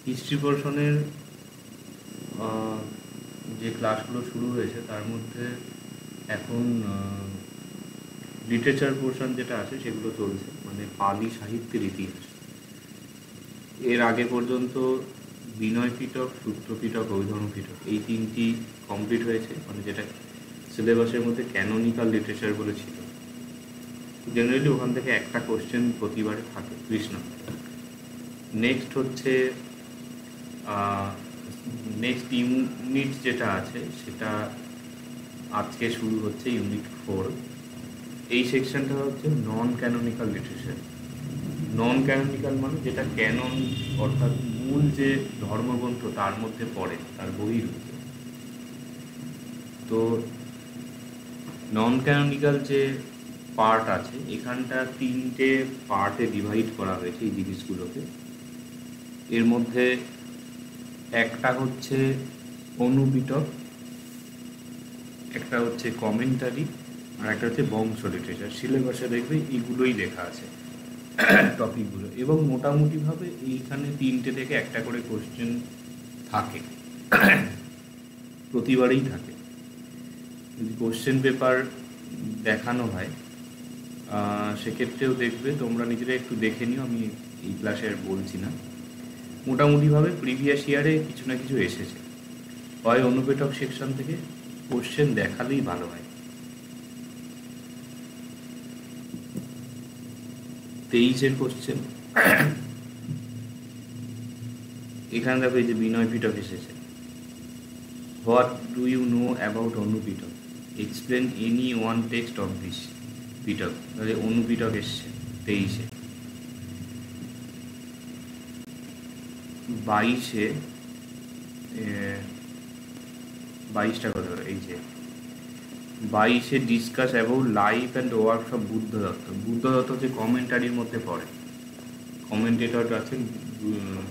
History পোর্শনের যে ক্লাসগুলো শুরু হয়েছে তার মধ্যে এখন লিটারেচার পোর্শন যেটা আছে সেগুলো চলছে, মানে পালি সাহিত্যের ইতিহাস। এর আগে পর্যন্ত বিনয় পিটক, সূত্র পিটক, অভিধর্ম পিটক এই তিনটি কমপ্লিট হয়েছে, মানে যেটা সিলেবাসের মধ্যে ক্যানোনিক্যাল লিটারেচার বলে ছিল। জেনারেলি ওখান থেকে একটা কোশ্চেন প্রতিবারে থাকে কৃষ্ণ। নেক্সট হচ্ছে নেক্সট ইউনিট যেটা আছে সেটা আজকে শুরু হচ্ছে, ইউনিট 4। এই সেকশনটা হচ্ছে নন ক্যানোনিক্যাল লিটারেচার। নন ক্যানোনিক্যাল মানে যেটা ক্যানন অর্থাৎ মূল যে ধর্মগ্রন্থ তার মধ্যে পড়ে, তার বহির্ভূত। তো নন ক্যানোনিক্যাল যে পার্ট আছে এখানটা 3টে পার্টে ডিভাইড করা হয়েছে এই জিনিসগুলোকে। এর মধ্যে একটা হচ্ছে অনুপিটক, একটা হচ্ছে কমেন্টারি, আর একটা হচ্ছে বংশ লিটারেচার। সিলেবাসে দেখবে এগুলোই লেখা আছে টপিকগুলো, এবং মোটামুটিভাবে এইখানে 3টে থেকে একটা করে কোশ্চেন থাকে, প্রতিবারেই থাকে। যদি কোশ্চেন পেপার দেখানো হয় সেক্ষেত্রেও দেখবে, তোমরা নিজেরা একটু দেখে নিও, আমি এই ক্লাসে আর বলছি না। মোটামুটিভাবে প্রিভিয়াস ইয়ারে কিছু না কিছু এসেছে, হয় অনুপেটক সেকশন থেকে কোশ্চেন দেখালেই ভালো হয়। 23-এর কোশ্চেন এখানে দেখো, এই যে বিনয় পিটক এসেছে। What do you know about Anupitaka, explain any one text of this Pitaka. তাহলে অনুপিটক এসছে 23-এ। 22টা কথা, এই যে 22-এ discuss about life and works of Buddhadatta. Buddhadatta যে কমেন্টারির মধ্যে পড়ে, কমেন্টেটর আছেন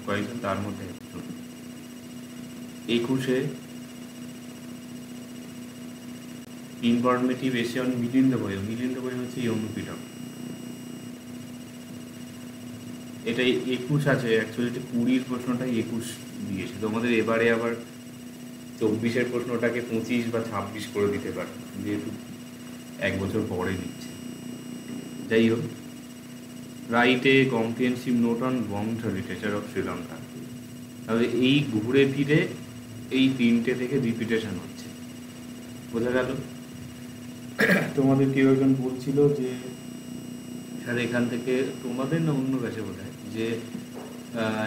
কয়েকজন, তার মধ্যে একজন। 21-এ ইনফরমেটিভ এসে অন মিলিন্দ বই। মিলিন্দ বই হচ্ছে এই অনুপিটক। এটা 21 আছে, অ্যাকচুয়ালি 20-র প্রশ্নটাই 21 দিয়েছে তোমাদের। এবারে আবার 24-এর প্রশ্নটাকে 25 বা 26 করে দিতে পারে, যেহেতু এক বছর পরে দিচ্ছে। যাই হোক, right a comprehensive note on বংশ লিটারেচার অফ শ্রীলঙ্কা। তাহলে এই ঘুরে ফিরে এই 3টে থেকে রিপিটেশন হচ্ছে, বোঝা গেল? তোমাদের কেউ একজন বলছিল যে স্যার এখান থেকে, তোমাদের না অন্য কাছে বোধ হয়, যে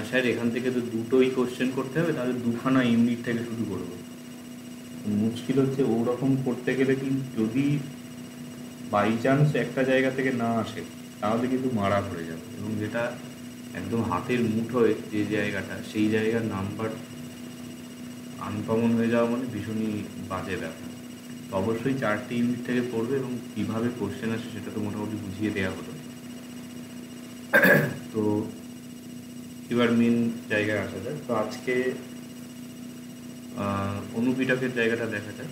স্যার এখান থেকে তো দুটোই কোশ্চেন করতে হবে, তাহলে দুখানা ইউনিট থেকে শুরু করবো। মুশকিল হচ্ছে ওরকম করতে গেলে কিন্তু যদি বাই চান্স একটা জায়গা থেকে না আসে তাহলে কিন্তু মারা পড়ে যাবে, এবং যেটা একদম হাতের মুঠোয় যে জায়গাটা, সেই জায়গার নাম্বার আনকমন হয়ে যাওয়া মানে ভীষণই বাজে ব্যাপার। তো অবশ্যই 4টে ইউনিট থেকে পড়বে, এবং কীভাবে কোশ্চেন আসে সেটা তো মোটামুটি বুঝিয়ে দেওয়া হলো। তো এবার মেন জায়গায় আসা যায়। তো আজকে অনুপিটকের জায়গাটা দেখা যায়।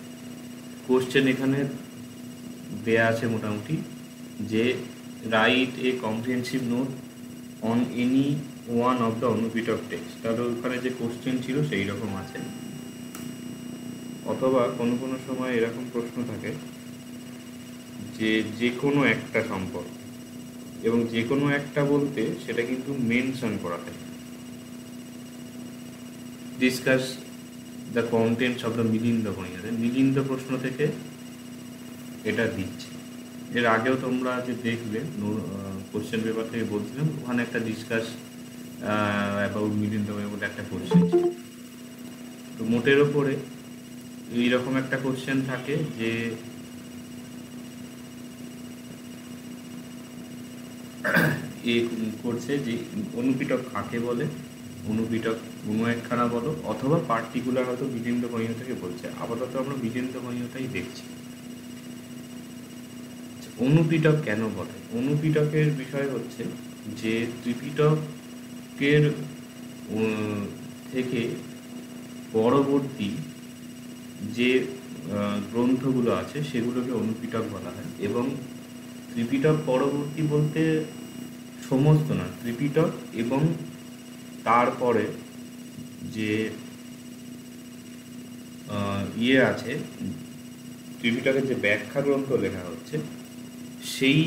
কোশ্চেন এখানে দেয়া আছে মোটামুটি, যে write a comprehensive note on any one of the Anupitaka text. তাহলে ওখানে যে কোশ্চেন ছিল সেই রকম আছে। অথবা কোনো কোনো সময় এরকম প্রশ্ন থাকে যে যে কোনো একটা সম্পর্ক, এবং যে কোনো একটা বলতে সেটা কিন্তু মেনশন করা থাকে। Discuss the contents of the Milind বইতে, মিলিন্দ প্রশ্ন থেকে এটা দিচ্ছে। এর আগেও তোমরা যে দেখবে কোশ্চেন পেপার থেকে বলছিলাম, ওখানে একটা ডিসকাস অ্যাবাউট মিলিন্দ বই বলে একটা কোশ্চেন ছিল। তো মোটের ওপরে এইরকম একটা কোশ্চেন থাকে যে করছে যে অনুপিটক কাকে বলে, অনুপিটক কোনো একখানা বলো, অথবা পার্টিকুলার হয়তো মিলিন্দ বই থেকে বলছে। আপাতত আমরা মিলিন্দ বইটাই দেখছি। অনুপিটক কেন বলে? অনুপিটকের বিষয় হচ্ছে যে ত্রিপিটকের থেকে পরবর্তী যে গ্রন্থগুলো আছে সেগুলোকে অনুপিটক বলা হয়। এবং ত্রিপিটক পরবর্তী বলতে সমস্ত না, ত্রিপিটক এবং তারপরে যে ইয়ে আছে, ত্রিপিটকের যে ব্যাখ্যা গ্রন্থ লেখা হচ্ছে, সেই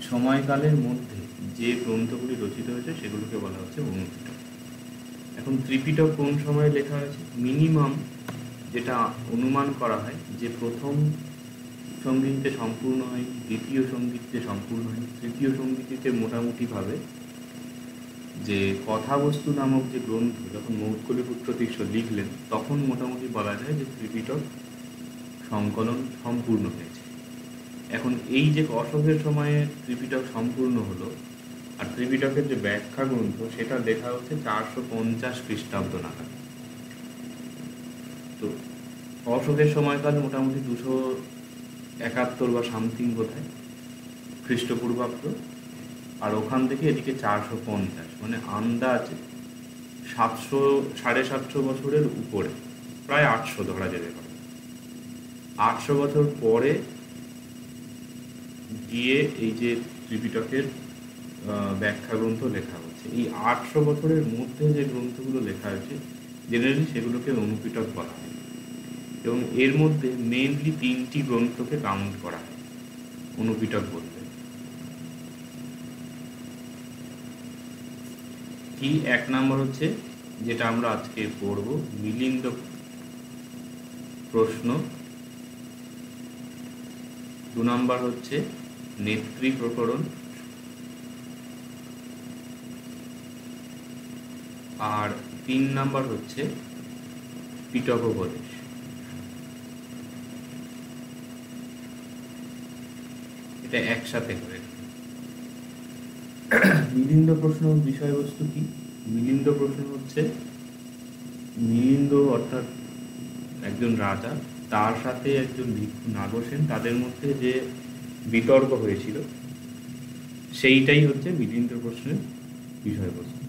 সময়কালের মধ্যে যে গ্রন্থগুলি রচিত হয়েছে সেগুলোকে বলা হচ্ছে অনুপিটক। এখন ত্রিপিটক কোন সময়ে লেখা হয়েছে? মিনিমাম যেটা অনুমান করা হয় যে প্রথম সঙ্গীতে সম্পূর্ণ হয়নি, দ্বিতীয় সঙ্গীতে সম্পূর্ণ হয়নি, তৃতীয় সঙ্গীতে মোটামুটিভাবে যে কথাবস্তু নামক যে গ্রন্থ যখন মৌৎকলীপুত্র তীর্থ লিখলেন তখন মোটামুটি বলা যায় যে ত্রিপিটক সংকলন সম্পূর্ণ হয়েছে। এখন এই যে অশোকের সময়ে ত্রিপিটক সম্পূর্ণ হলো, আর ত্রিপিটকের যে ব্যাখ্যা গ্রন্থ সেটা লেখা হচ্ছে 450 খ্রিস্টাব্দ নাগাদ। তো অশোকের সময়কাল মোটামুটি 271 বা সামথিং বোধহয় খ্রিস্টপূর্বাব্দ, আর ওখান থেকে এদিকে 450, মানে আন্দাজ 700-750 বছরের উপরে, প্রায় 800 ধরা যেতে পারে। 800 বছর পরে গিয়ে এই যে ত্রিপিটকের ব্যাখ্যা গ্রন্থ লেখা হচ্ছে। এই 800 বছরের মধ্যে যে গ্রন্থগুলো লেখা হয়েছে জেনারেলি সেগুলোকে অনুপিটক বলা হয়, এবং এর মধ্যে মেনলি 3টি গ্রন্থকে কাউন্ট করা হয় অনুপিটক বলতে। কি? 1 নম্বর হচ্ছে যেটা আমরা আজকে পড়ব, মিলিন্দ প্রশ্ন। 2 নম্বর হচ্ছে নেত্রী প্রকরণ, আর 3 নম্বর হচ্ছে পিটকোপদেশ। এটা একসাথে করে। মিলিন্দ প্রশ্ন বিষয়বস্তু কি? মিলিন্দ প্রশ্ন হচ্ছে মিলিন্দ অর্থাৎ একজন রাজা, তার সাথে একজন ভিক্ষু নাগসেন, তাদের মধ্যে যে বিতর্ক হয়েছিল সেইটাই হচ্ছে মিলিন্দ প্রশ্নের বিষয়বস্তু।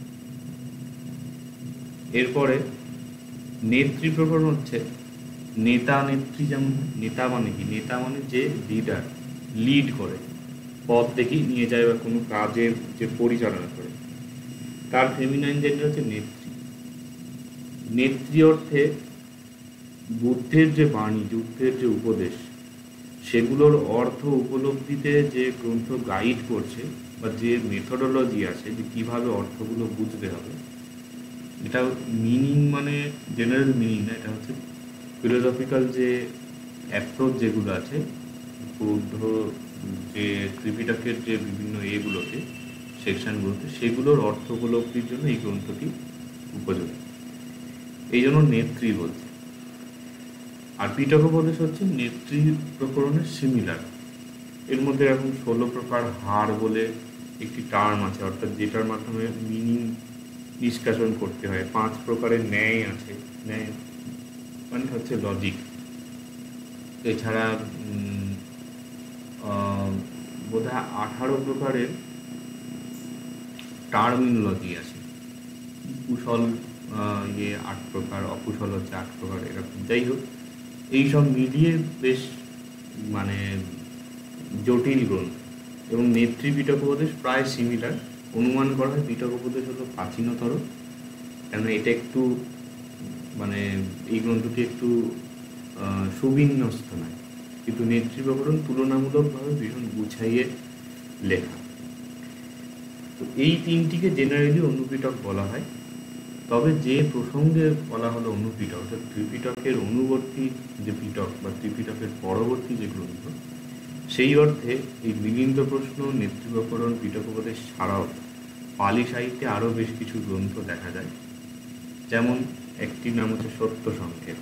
এরপরে নেত্রী প্রকরণ হচ্ছে নেতা নেত্রী। যেমন নেতা মানে কি? নেতা মানে যে লিডার, লিড করে, পথ দেখিয়ে নিয়ে যায় বা কোনো কাজের যে পরিচালনা করে, তার ফেমিনাইন জেন্ডার হচ্ছে নেত্রী। নেত্রী অর্থে বুদ্ধের যে বাণী, যুদ্ধের যে উপদেশ, সেগুলোর অর্থ উপলব্ধিতে যে গ্রন্থ গাইড করছে বা যে মেথোডোলজি আছে যে কীভাবে অর্থগুলো বুঝতে হবে, এটা মিনিং মানে জেনারেল মিনিং না, এটা হচ্ছে ফিলোসফিক্যাল যে অ্যাপ্রোচ যেগুলো আছে বৌদ্ধ যে ত্রিপিটকের যে বিভিন্ন এগুলোকে, সেকশনগুলোতে, সেগুলোর অর্থ উপলব্ধির জন্য এই গ্রন্থটি উপযোগী। এই জন্য নেত্রী বলছে। আর পিটকোপদেশ হচ্ছে নেত্রী প্রকরণের সিমিলার। এর মধ্যে এখন 16 প্রকার হার বলে একটি টার্ম আছে, অর্থাৎ যেটার মাধ্যমে মিনিং নিষ্কাশন করতে হয়। 5 প্রকারের ন্যায় আছে, ন্যায় মানে হচ্ছে লজিক। এছাড়া বোধহয় 18 প্রকারের টার্মিনোলজি আছে। কুশল 8 প্রকার, অকুশল হচ্ছে 8 প্রকার, এরকম। যাই হোক, এইসব মিলিয়ে বেশ মানে জটিল গ্রন্থ। এবং নেত্রী পিটকোপদেশ প্রায় সিমিলার। অনুমান করা হয় পিটকোপদেশ হলো প্রাচীনতর, কেননা এটা একটু মানে এই গ্রন্থটি একটু সুবিন্যস্ত নয়, কিন্তু নেত্রী প্রকরণ তুলনামূলকভাবে ভীষণ গুছাইয়ে লেখা। তো এই 3টিকে জেনারেলি অনুপিটক বলা হয়। তবে যে প্রসঙ্গে বলা হলো অনুপিটক, অর্থাৎ ত্রিপিটকের অনুবর্তী যে পিটক বা ত্রিপিটকের পরবর্তী যে গ্রন্থ, সেই অর্থে এই মিলিন্দ প্রশ্ন, নেত্রী প্রকরণ, পিটকোপদেশ ছাড়াও পালি সাহিত্যে আরও বেশ কিছু গ্রন্থ দেখা যায়। যেমন একটির নাম হচ্ছে সত্য সংক্ষেপ,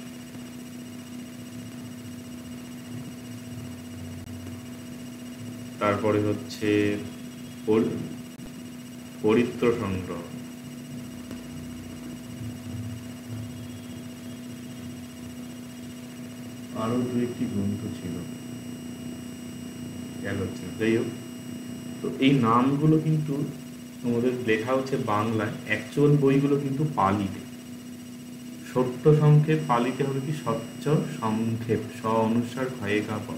তারপরে হচ্ছে পরিত্র সংগ্রহ, আরও 2-1টি গ্রন্থ ছিল, খেয়াল হচ্ছে। যাই হোক, তো এই নামগুলো কিন্তু তোমাদের লেখা হচ্ছে বাংলায়, অ্যাকচুয়াল বইগুলো কিন্তু পালিতে। সত্য সংক্ষেপ পালিতে হবে কি সচ্চ সংক্ষেপ, স অনুসার ক্ষয়েকা প।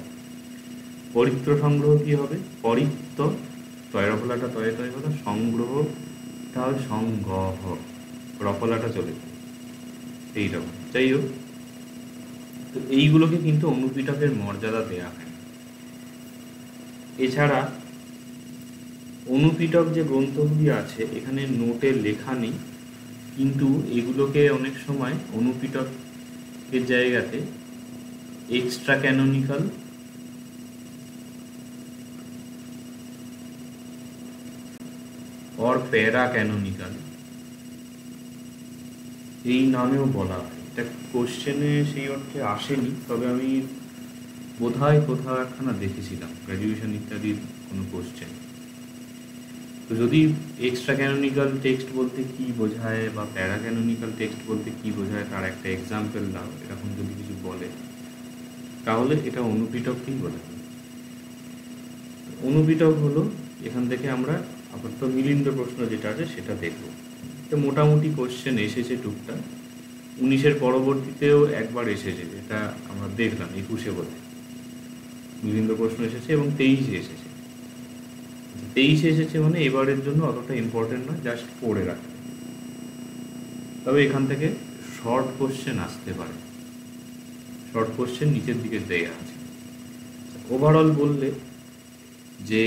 পরিত্র সংগ্রহ কি হবে? পরিত্র তয়রফলাটা তয়ে তয় হলো, সংগ্রহ তাহলে সংগ্রহ, রফলাটা চলে যাবে। এইরকম। যাই হোক, তো এইগুলোকে কিন্তু অনুপিটকের মর্যাদা দেয়া হয়। এছাড়া অনুপিটক যে গ্রন্থগুলি আছে এখানে নোটে লেখা নেই, কিন্তু এগুলোকে অনেক সময় অনুপিটকের জায়গাতে এক্সট্রা ক্যানোনিক্যাল অর প্যারা ক্যানোনিক্যাল এই নামেও বলা হয়। এটা কোশ্চেনে সেই অর্থে আসেনি, তবে আমি বোধহয় কোথাও একখানা দেখেছিলাম গ্র্যাজুয়েশন ইত্যাদির কোনো কোশ্চেন। তো যদি এক্সট্রা ক্যানোনিক্যাল টেক্সট বলতে কি বোঝায় বা প্যারা ক্যানোনিক্যাল টেক্সট বলতে কি বোঝায় তার একটা এক্সাম্পল দাও, এরকম যদি কিছু বলে তাহলে এটা অনুপিটককেই বলে। অনুপিটক হলো, এখান থেকে আমরা আপাতত মিলিন্দ প্রশ্ন যেটা আছে সেটা দেখব। তো মোটামুটি কোশ্চেন এসেছে টুকটাক, 19-এর পরবর্তীতেও একবার এসেছে, যেটা আমরা দেখলাম 21-এ বলে মিলিন্দ প্রশ্ন এসেছে এবং 23-এ এসেছে। 23-এ এসেছে মানে এবারের জন্য অতটা ইম্পর্টেন্ট না, জাস্ট পড়ে রাখতে। তবে এখান থেকে শর্ট কোশ্চেন আসতে পারে, শর্ট কোশ্চেন নিচের দিকে দেয়া আছে। ওভারঅল বললে যে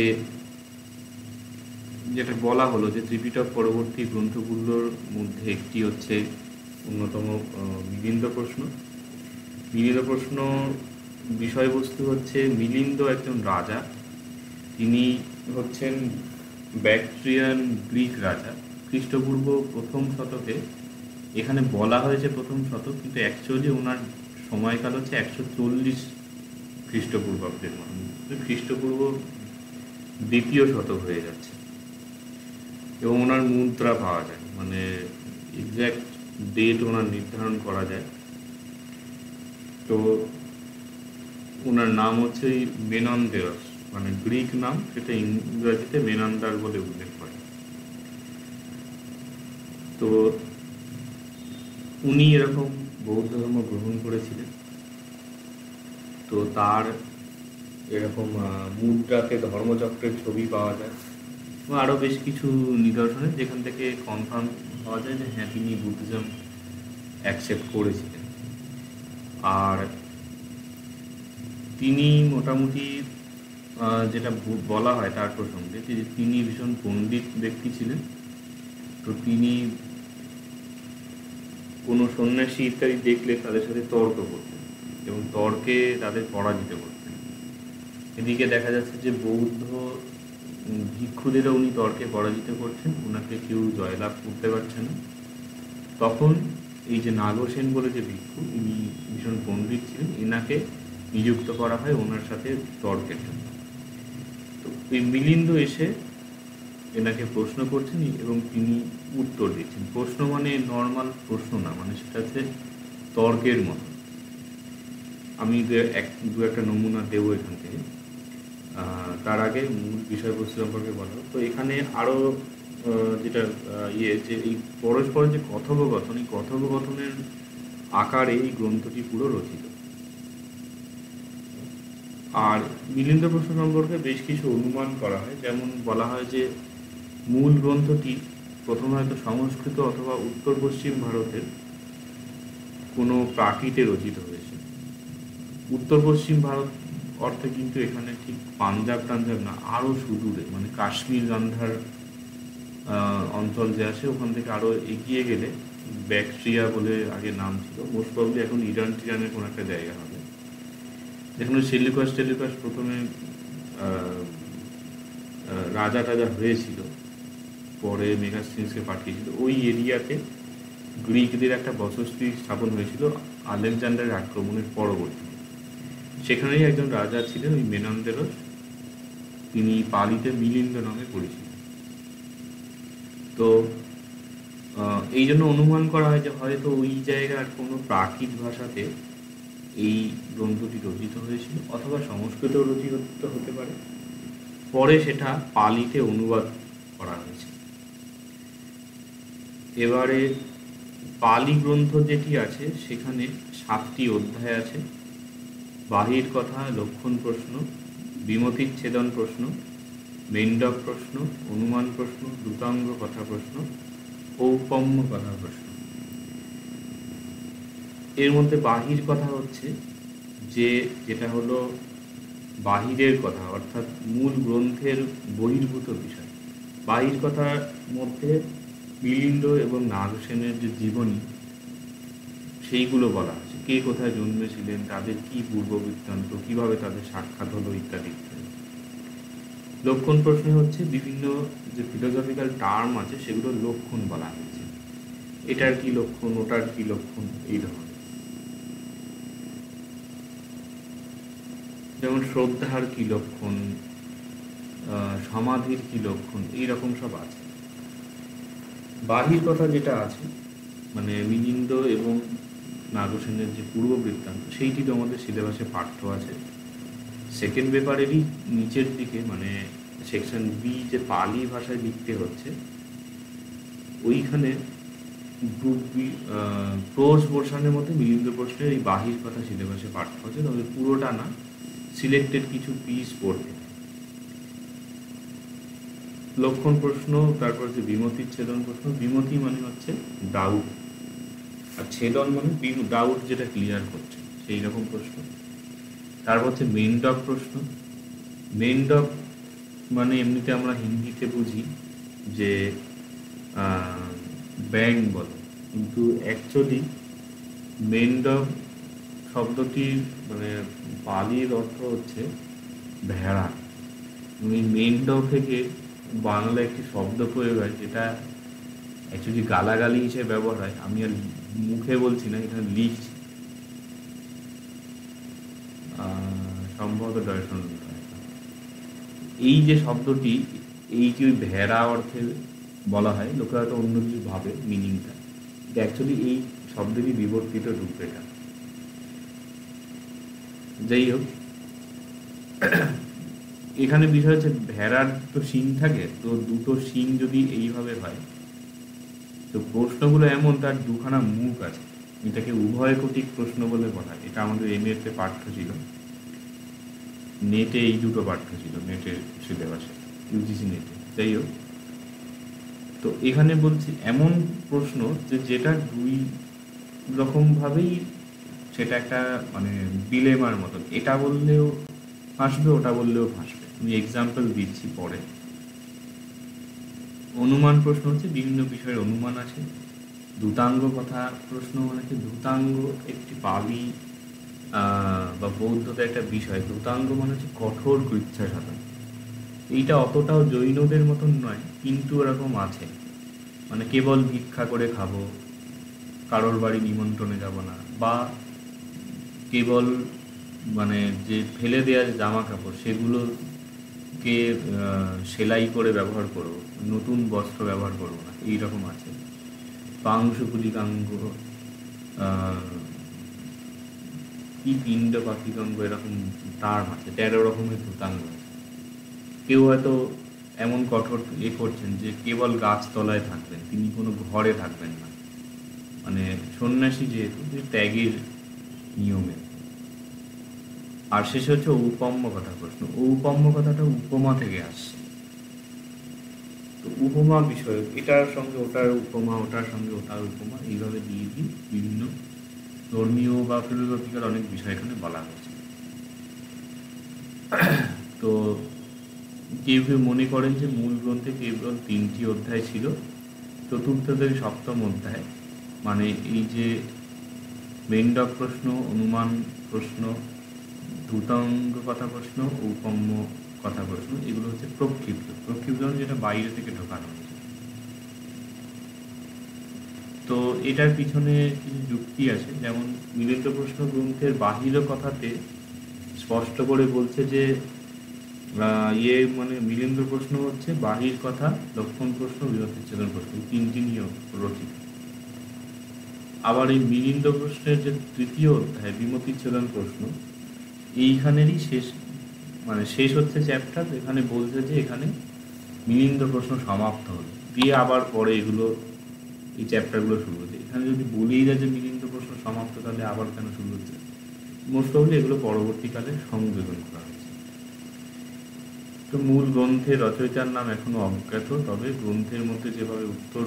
যেটা বলা হলো যে ত্রিপিটক পরবর্তী গ্রন্থগুলোর মধ্যে একটি হচ্ছে অন্যতম মিলিন্দ প্রশ্ন। মিলিন্দ প্রশ্ন বিষয়বস্তু হচ্ছে মিলিন্দ একজন রাজা, তিনি হচ্ছেন ব্যাকট্রিয়ান গ্রিক রাজা, খ্রিস্টপূর্ব প্রথম শতকে। এখানে বলা হয়েছে প্রথম শতক, কিন্তু অ্যাকচুয়ালি ওনার সময়কাল হচ্ছে 140 খ্রিস্টপূর্বাব্দের মতো, খ্রিস্টপূর্ব দ্বিতীয় শতক হয়ে যাচ্ছে। এবং ওনার মুদ্রা পাওয়া যায়, মানে এক্স্যাক্ট ডেট ওনার নির্ধারণ করা যায়। তো ওনার নাম হচ্ছে মেনন্দেরস, মানে গ্রিক নাম, সেটা ইংরাজিতে মেনান্দার বলে উল্লেখ করে। তো উনি এরকম বৌদ্ধ ধর্ম গ্রহণ করেছিলেন। তো তার এরকম মুদ্রাতে ধর্মচক্রের ছবি পাওয়া যায় এবং আরও বেশ কিছু নিদর্শনে, যেখান থেকে কনফার্ম হওয়া যায় যে হ্যাঁ তিনি বুদ্ধিজম অ্যাকসেপ্ট করেছিলেন। আর তিনি মোটামুটি যেটা বলা হয় তার প্রসঙ্গে, যে তিনি ভীষণ পণ্ডিত ব্যক্তি ছিলেন। তো তিনি কোনো সন্ন্যাসী ইত্যাদি দেখলে তাদের সাথে তর্ক করতেন এবং তর্কে তাদের পরাজিত করতেন। এদিকে দেখা যাচ্ছে যে বৌদ্ধ ভিক্ষুদেরও উনি তর্কে পরাজিত করছেন, ওনাকে কেউ জয়লাভ করতে পারছে না। তখন এই যে নাগসেন বলে যে ভিক্ষু, ইনি ভীষণ পণ্ডিত ছিলেন, এনাকে নিযুক্ত করা হয় ওনার সাথে তর্কের জন্য। তো এই মিলিন্দ এসে এনাকে প্রশ্ন করছেন এবং তিনি উত্তর দিচ্ছেন। প্রশ্ন মানে নর্মাল প্রশ্ন না, মানে সেটা হচ্ছে তর্কের মতো। আমি দু একটা নমুনা দেবো এখান থেকে, তার আগে মূল বিষয়বস্তু সম্পর্কে বলা। তো এখানে আরও যেটা যে এই পরস্পর যে কথোপকথন, এই কথোপকথনের আকারে এই গ্রন্থটি পুরো রচিত। আর মিলিন্দ প্রশ্ন সম্পর্কে বেশ কিছু অনুমান করা হয়, যেমন বলা হয় যে মূল গ্রন্থটি প্রথমে হয়তো সংস্কৃত অথবা উত্তর পশ্চিম ভারতের কোনো প্রাকৃতে রচিত হয়েছে। উত্তর পশ্চিম ভারত অর্থে কিন্তু এখানে ঠিক পাঞ্জাব টাঞ্জাব না, আরও সুদূরে, মানে কাশ্মীর গান্ধার অঞ্চল যে আছে ওখান থেকে আরও এগিয়ে গেলে ব্যাকট্রিয়া বলে আগে নাম ছিল, মোস্ট প্রবলি এখন ইরান টিরানের কোনো একটা জায়গা হবে, যেখানে সেলুকাস প্রথমে রাজা টাজা হয়েছিল, পরে মেগাস্টিনসকে পাঠিয়েছিল। ওই এরিয়াতে গ্রিকদের একটা বসতি স্থাপন হয়েছিল আলেকজান্ডারের আক্রমণের পরবর্তী। সেখানেই একজন রাজা ছিলেন ওই মেনান্দেরস, তিনি পালিতে মিলিন্দ নামে পরিচিত। তো এই জন্য অনুমান করা হয় যে হয়তো ওই জায়গার কোনো প্রাকৃত ভাষাতে এই গ্রন্থটি রচিত হয়েছিল, অথবা সংস্কৃতেও রচিত হতে পারে, পরে সেটা পালিতে অনুবাদ করা হয়েছে। এবারে পালি গ্রন্থ যেটি আছে সেখানে 7টি অধ্যায় আছে। বাহির কথা, লক্ষণ প্রশ্ন, বিমতিচ্ছেদন প্রশ্ন, মেন্ডক প্রশ্ন, অনুমান প্রশ্ন, দ্রুতাঙ্গ কথা প্রশ্ন, ঔপম্য কথা প্রশ্ন। এর মধ্যে বাহির কথা হচ্ছে যেটা হলো বাহিরের কথা, অর্থাৎ মূল গ্রন্থের বহির্ভূত বিষয়। বাহির কথার মধ্যে মিলিন্দ এবং নাগসেনের যে জীবনী, সেইগুলো বলা আছে। কে কোথায় জন্মেছিলেন, তাদের কি পূর্ব বৃত্তান্ত, কিভাবে তাদের সাক্ষাৎ হলো, ইত্যাদি ইত্যাদি। লক্ষণ প্রশ্নে হচ্ছে বিভিন্ন যে ফিলোসফিক্যাল টার্ম আছে সেগুলোর লক্ষণ বলা হয়েছে, এটার কি লক্ষণ, ওটার কি লক্ষণ, এই ধরনের। যেমন শ্রদ্ধার কি লক্ষণ, সমাধির কি লক্ষণ, এইরকম সব আছে। বাহির কথা যেটা আছে মানে মিলিন্দ এবং নাগসেনের যে পূর্ব বৃত্তান্ত, সেইটি তো আমাদের সিলেবাসে পাঠ্য আছে। সেকেন্ড পেপারেরই নিচের দিকে মানে সেকশন বি, যে পালি ভাষায় লিখতে হচ্ছে, ওইখানে গ্রুপ বি প্রোজ পোর্শনের মধ্যে মিলিন্দ প্রশ্নের এই বাহির কথা সিলেবাসে পাঠ্য আছে, তবে পুরোটা না, সিলেক্টেড কিছু পিস পড়তে। লক্ষণ প্রশ্ন, তারপর হচ্ছে বিমতির ছেদন প্রশ্ন। বিমতি মানে হচ্ছে ডাউট, আর ছেদন মানে ডাউট যেটা ক্লিয়ার করছে, সেই রকম প্রশ্ন। তারপর হচ্ছে মেন্ডক প্রশ্ন। মেন্ডক মানে এমনিতে আমরা হিন্দিতে বুঝি যে ব্যাং বলে, কিন্তু অ্যাকচুয়ালি মেন্ডক শব্দটির মানে পালির অর্থ হচ্ছে ভেড়া। এই মেন্ডক থেকে বাংলা একটি শব্দ প্রয়োগ হয় যেটা অ্যাকচুয়ালি গালাগালি হিসেবে ব্যবহার হয়। আমি আর মুখে বলছি না, এখানে লিখছি, সম্ভবত দর্শন। এই যে শব্দটি, এই কি ওই ভেড়া অর্থে বলা হয়, লোকে হয়তো অন্য কিছু ভাবে মিনিংটা, কিন্তু অ্যাকচুয়ালি এই শব্দেরই বিবর্তিত রূপ এটা। যাই হোক, এখানে বিষয় হচ্ছে ভেড়ার তো শিং থাকে, তো দুটো শিং যদি এইভাবে হয়, তো প্রশ্নগুলো এমন, তার দুখানা মুখ আছে, এটাকে উভয় কটিক প্রশ্ন বলে বলা হয়। এটা আমাদের এমএতে পাঠ্য ছিল, নেটে এই দুটো পাঠ্য ছিল, নেটের সিলেবাসে, ইউজিসি নেটে। যাই হোক, তো এখানে বলছি এমন প্রশ্ন যেটা দুই রকমভাবেই, সেটা একটা মানে ডিলেমার মতন, এটা বললেও ফাঁসবে, ওটা বললেও ফাঁসবে। আমি এক্সাম্পল দিচ্ছি পরে। অনুমান প্রশ্ন হচ্ছে বিভিন্ন বিষয়ের অনুমান আছে। ধূতাঙ্গ কথা প্রশ্ন মানে হচ্ছে ধূতাঙ্গ একটি পালি বা বৌদ্ধদের একটা বিষয়। ধূতাঙ্গ মানে হচ্ছে কঠোর কৃচ্ছা সাধন। এইটা অতটাও জৈনদের মতন নয়, কিন্তু এরকম আছে, মানে কেবল ভিক্ষা করে খাবো, কারোর বাড়ি নিমন্ত্রণে যাব না, বা কেবল মানে যে ফেলে দেওয়া জামা কাপড় সেগুলোকে সেলাই করে ব্যবহার করবো, নতুন বস্ত্র ব্যবহার করবো না, এইরকম আছে। পাংশুকুলিকাঙ্গ, কি পিণ্ড পাখিকাঙ্গ, এরকম টার্ম আছে, 13 রকমের ধূতাঙ্গ আছে। কেউ হয়তো এমন কঠোর করছেন যে কেবল গাছতলায় থাকবেন, তিনি কোনো ঘরে থাকবেন না, মানে সন্ন্যাসী যেহেতু, ত্যাগের নিয়মে। আর শেষে হচ্ছে ঔপম্য কথা প্রশ্ন। ঔপম্য কথাটা উপমা থেকে আসছে, তো উপমা বিষয়, এটার সঙ্গে ওটার উপমা, ওটার সঙ্গে ওটার উপমা, এইভাবে দিয়ে দিয়ে বিভিন্ন ধর্মীয় বা ফিলোসফিক্যাল অনেক বিষয় এখানে বলা হয়েছে। তো কেউ কেউ মনে করেন যে মূল গ্রন্থে কেবল 3টি অধ্যায় ছিল, চতুর্থ থেকে সপ্তম অধ্যায় মানে এই যে মেন্ডক প্রশ্ন, অনুমান প্রশ্ন, ধূতাঙ্গ কথা প্রশ্ন, ঔপম্য কথা প্রশ্ন, এগুলো হচ্ছে প্রক্ষিপ্ত। প্রক্ষিপ্ত যেটা বাইরে থেকে ঢোকানো হয়েছে। তো এটার পিছনে কিছু যুক্তি আছে, যেমন মিলিত প্রশ্ন গ্রন্থের বাহির কথাতে স্পষ্ট করে বলছে যে মানে মিলিন্দ প্রশ্ন হচ্ছে বাহির কথা, লক্ষণ প্রশ্ন, বিরতিচ্ছেদন প্রশ্ন, 3টি নিয়ে রচিত। আবার এই মিলিন্দ প্রশ্নের যে তৃতীয় অধ্যায় বিমতিচ্ছেদন প্রশ্ন, এইখানেরই শেষ, মানে শেষ হচ্ছে চ্যাপ্টার, এখানে বলছে যে এখানে মিলিন্দ প্রশ্ন সমাপ্ত হলো, দিয়ে আবার পরে এগুলো এই চ্যাপ্টারগুলো শুরু হচ্ছে। এখানে যদি বলেই যায় যে মিলিন্দ প্রশ্ন সমাপ্ত, তাহলে আবার কেন শুরু হচ্ছে? মোস্ট প্রবলি এগুলো পরবর্তীকালে সংযোজন করা হয়েছে। তো মূল গ্রন্থের রচয়িতার নাম এখনো অজ্ঞাত, তবে গ্রন্থের মধ্যে যেভাবে উত্তর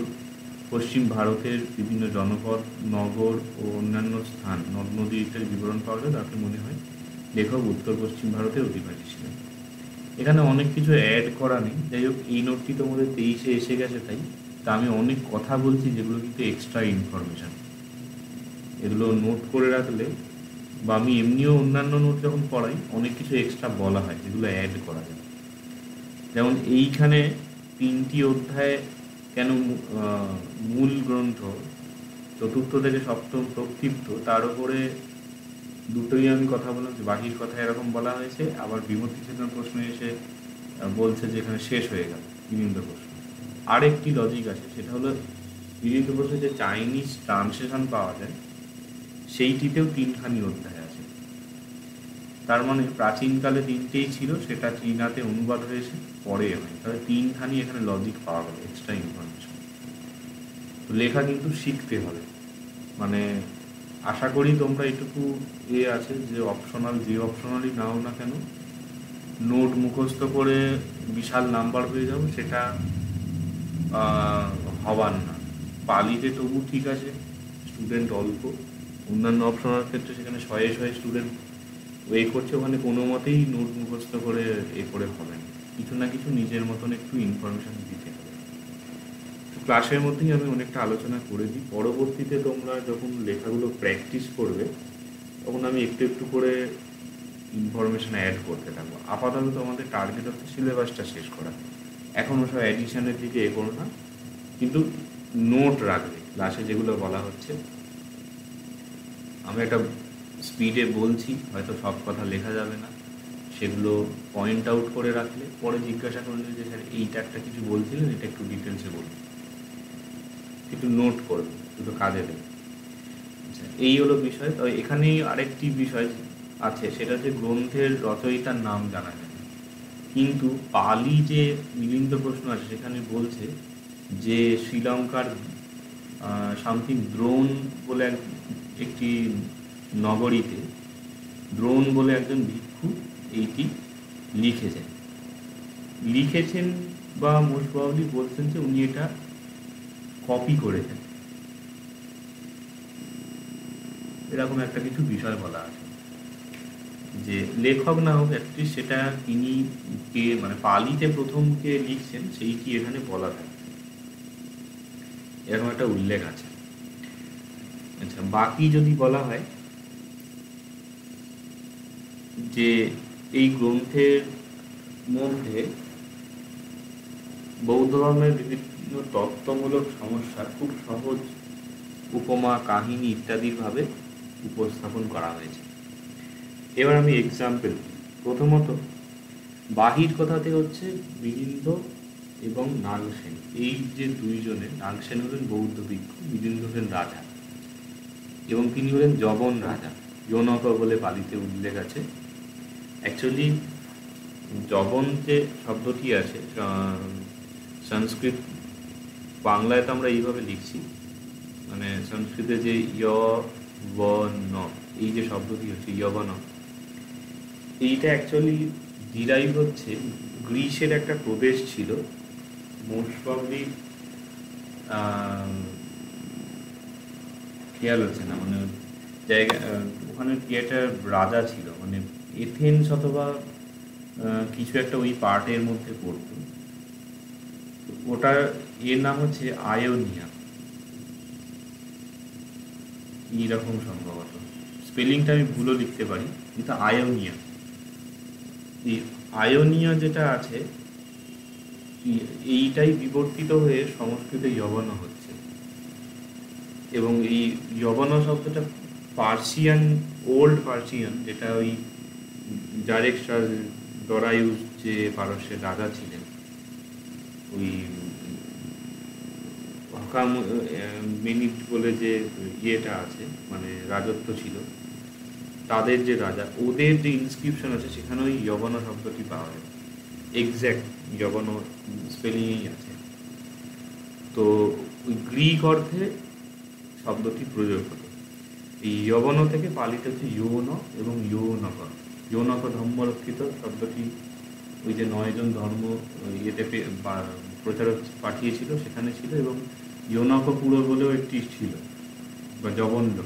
পশ্চিম ভারতের বিভিন্ন জনপদ, নগর ও অন্যান্য স্থান, নদ নদী ইত্যাদি বিবরণ পাওয়া যায়, তাতে মনে হয় লেখক উত্তর পশ্চিম ভারতের অধিবাসী ছিলেন। এখানে অনেক কিছু অ্যাড করা নেই, যাই হোক এই নোটটি তোমাদের 23-এ এসে গেছে, তাই তা আমি অনেক কথা বলছি যেগুলো কিন্তু এক্সট্রা ইনফরমেশান। এগুলো নোট করে রাখলে, বা আমি এমনিও অন্যান্য নোট যখন পড়াই অনেক কিছু এক্সট্রা বলা হয় যেগুলো অ্যাড করা যায়। যেমন এইখানে 3টি অধ্যায় কেন মূল গ্রন্থ, চতুর্থ থেকে সপ্তম প্রক্ষিপ্ত, তার উপরে দুটোই আমি কথা বললাম যে বাহির কথা এরকম বলা হয়েছে, আবার বিমূর্তি চেতন প্রশ্ন এসে বলছে যে এখানে শেষ হয়ে গেল বিভিন্ন প্রশ্ন। আরেকটি লজিক আছে, সেটা হলো বিভিন্ন প্রশ্নে যে চাইনিজ ট্রান্সলেশন পাওয়া যায় সেইটিতেও 3খানি অধ্যায় আছে। তার মানে প্রাচীনকালে 3টেই ছিল, সেটা চীনাতে অনুবাদ হয়েছে, পরে হয়, তাহলে 3খানি এখানে লজিক পাওয়া গেল, এক্সট্রা ইনফরমেশন। তো লেখা কিন্তু শিখতে হবে, মানে আশা করি তোমরা এটুকু আছে যে অপশনাল, যে অপশনালই নাও না কেন, নোট মুখস্থ করে বিশাল নাম্বার পেয়ে যাবো সেটা হবার না। পালিতে তবু ঠিক আছে, স্টুডেন্ট অল্প, অন্যান্য অপশনাল ক্ষেত্রে সেখানে শয়ে শয়ে স্টুডেন্ট ওয়ে করছে, ওখানে কোনো মতেই নোট মুখস্থ করে করে হবে না, কিছু না কিছু নিজের মতন একটু ইনফরমেশান দিতে হবে। ক্লাসের মধ্যেই আমি অনেকটা আলোচনা করে দিই, পরবর্তীতে তোমরা যখন লেখাগুলো প্র্যাকটিস করবে তখন আমি একটু একটু করে ইনফরমেশান অ্যাড করতে থাকবো। আপাতত তোমাদের টার্গেট হচ্ছে সিলেবাসটা শেষ করা, এখন ওসব অ্যাডিশনের দিকে করো না, কিন্তু নোট রাখবে ক্লাসে যেগুলো বলা হচ্ছে। আমি একটা স্পিডে বলছি, হয়তো সব কথা লেখা যাবে না, সেগুলো পয়েন্ট আউট করে রাখলে পরে জিজ্ঞাসা করলে যে স্যার এইটা একটা কিছু বলছিলেন, এটা একটু ডিটেলসে বলুন, একটু নোট করবে, শুধু কাজে দেবে। আচ্ছা, এই হলো বিষয়। তো এখানেই আরেকটি বিষয় আছে, সেটা হচ্ছে গ্রন্থের রচয়িতার নাম জানা যায় না, কিন্তু পালি যে মিলিন্দ প্রশ্ন আছে সেখানে বলছে যে শ্রীলঙ্কার সামথিং দ্রোণ বলে একটি নগরীতে দ্রোণ বলে একজন ভিক্ষু এইটি লিখেছেন, বা মোস্ট প্রবাবলি বলছেন যে উনি এটা কপি করেছেন, এরকম একটা কিছু বিষয় বলা আছে। যে লেখক না হোক, অ্যাটলিস্ট সেটা তিনি কে, মানে পালিতে প্রথম কে লিখছেন সেইটি এখানে বলা থাকে, এরকম একটা উল্লেখ আছে। আচ্ছা, বাকি যদি বলা হয় যে এই গ্রন্থের মধ্যে বৌদ্ধ ধর্মের বিভিন্ন তত্ত্বমূলক সমস্যা খুব সহজ উপমা, কাহিনী ইত্যাদির ভাবে উপস্থাপন করা হয়েছে। এবার আমি এক্সাম্পল, প্রথমত বাহির কথাতে হচ্ছে মিলিন্দ এবং নাগসেন, এই যে দুইজনে, নাগসেন হলেন বৌদ্ধ ভিক্ষু, মিলিন্দ হলেন রাজা, এবং তিনি হলেন যবন রাজা, জনক বলে পালিতে উল্লেখ আছে। অ্যাকচুয়ালি যবন যে শব্দটি আছে সংস্কৃত, বাংলায় তো আমরা এইভাবে লিখছি, মানে সংস্কৃতে যে য়বন, এই যে শব্দটি হচ্ছে যবন, এইটা অ্যাকচুয়ালি ডিরাইভ হচ্ছে গ্রিসের একটা প্রদেশ ছিল, মোস্ট প্রবলি খেয়াল হচ্ছে না, মানে জায়গা, ওখানে কি একটা রাজা ছিল, মানে এথেন্স অথবা কিছু একটা ওই পার্টের মধ্যে পড়ত, ওটার এর নাম হচ্ছে আয়োনিয়া, এইরকম সম্ভবত, স্পেলিংটা আমি ভুলও লিখতে পারি, কিন্তু আয়োনিয়া, এই আয়োনিয়া যেটা আছে এইটাই বিবর্তিত হয়ে সংস্কৃতে যবন হচ্ছে, এবং এই যবন শব্দটা পার্সিয়ান, ওল্ড পার্সিয়ান, যেটা ওই জারেক্সার দরায়ুস যে পারস্যের রাজা ছিলেন, ওই হকামেনিড বলে যে ইয়েটা আছে, মানে রাজত্ব ছিল তাদের যে রাজা, ওদের যে ইনস্ক্রিপশন আছে সেখানে ওই যবন শব্দটি পাওয়া যায়, এক্স্যাক্ট যবন স্পেলিংই আছে। তো ওই গ্রিক অর্থে শব্দটি প্রয়োগ হতো, এই যবন থেকে পালিত হচ্ছে যৌন এবং যৌনক, যৌনক ধর্মরক্ষিত শব্দটি ওই যে 9 জন ধর্ম ইয়েতে প্রচারক পাঠিয়েছিল সেখানে ছিল, এবং জনকপুর বলেও একটি ছিল, বা জগন্ড।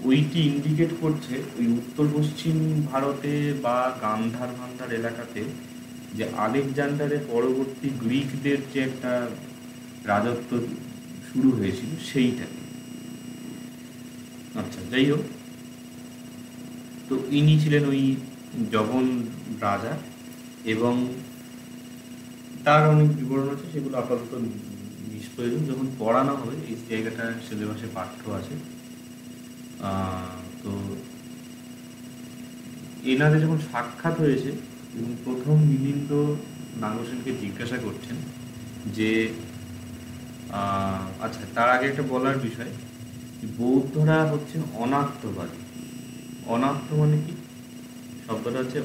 ওইটি ইন্ডিকেট করছে ওই উত্তর পশ্চিম ভারতে বা গান্ধার গান্ধার এলাকাতে যে আলেকজান্ডারের পরবর্তী গ্রিকদের যে একটা রাজত্ব শুরু হয়েছিল সেইটাকে। আচ্ছা, যাই হোক, তো ইনি ছিলেন ওই জগন রাজা, এবং তার অনেক বিবরণ আছে, সেগুলো আপাতত নিষ্প্রয়োজন। যখন পড়ানো হবে এই জায়গাটা সিলেবাসে পাঠ্য আছে। তো এনাদের যখন সাক্ষাৎ হয়েছে এবং প্রথম মিলিন্দ নাগসেনকে জিজ্ঞাসা করছেন যে আচ্ছা, তার আগে একটা বলার বিষয়, বৌদ্ধরা হচ্ছে অনাত্মবাদী। অনাত্ম মানে কি? শব্দটা হচ্ছে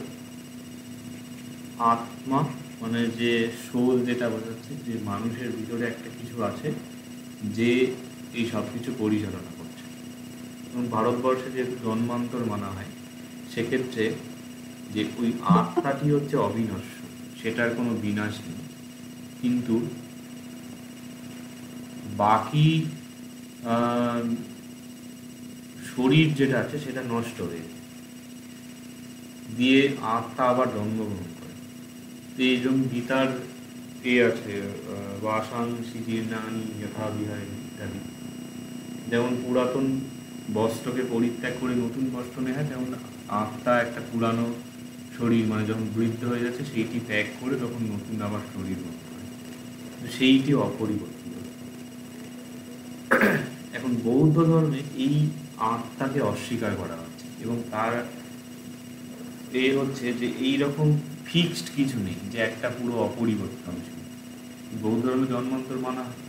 আত্মা, মানে যে সোল, যেটা বোঝাচ্ছে যে মানুষের ভিতরে একটা কিছু আছে যে এই সব কিছু পরিচালনা করছে। এবং ভারতবর্ষে যেহেতু জন্মান্তর মানা হয়, সেক্ষেত্রে যে ওই আত্মাটি হচ্ছে অবিনশ্বর, সেটার কোনো বিনাশ নেই, কিন্তু বাকি শরীর যেটা আছে সেটা নষ্ট হয়ে দিয়ে আত্মা আবার জন্মগ্রহণ করে। তো এই জন্য গীতার আছে বাসাংসি জীর্ণানি যথা বিহায় ইত্যাদি। যেমন পুরাতন বস্ত্রকে পরিত্যাগ করে নতুন বস্ত্র নেওয়া হয়, তেমন আত্মা একটা পুরানো শরীর, মানে যখন বৃদ্ধ হয়ে যাচ্ছে সেইটি ত্যাগ করে তখন নতুন আবার শরীর গ্রহণ করে, সেইটি অপরিবর্তিত। এখন বৌদ্ধ ধর্মে এই আত্মাকে অস্বীকার করা হচ্ছে, এবং তার হচ্ছে যে এইরকম ফিক্সড কিছু নেই যে একটা পুরো অপরিবর্তনশীল। বৌদ্ধ ধর্মে জন্মান্তর মানা হয়।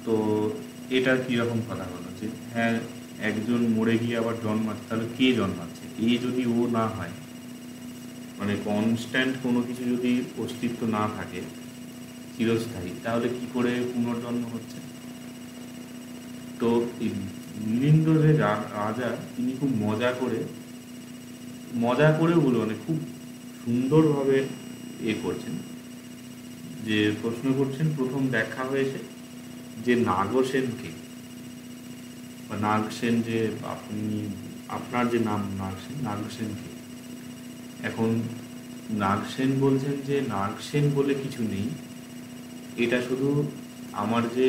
তো এটা কীরকম কথা হলো যে হ্যাঁ, একজন মরে গিয়ে আবার জন্মাচ্ছে, তাহলে কে জন্মাচ্ছে? যদি ও না হয়, মানে কনস্ট্যান্ট কোনো কিছু যদি অস্তিত্ব না থাকে চিরস্থায়ী, তাহলে কি করে পুনর্জন্ম হচ্ছে? তো এই মিলিন্দ যে রাজা, তিনি খুব মজা করেও বলে, মানে খুব সুন্দরভাবে করছেন, যে প্রশ্ন করছেন। প্রথম দেখা হয়েছে যে নাগসেনকে, বা নাগসেন, যে আপনার যে নাম নাগসেনকে। এখন নাগসেন বলছেন যে নাগসেন বলে কিছু নেই, এটা শুধু আমার যে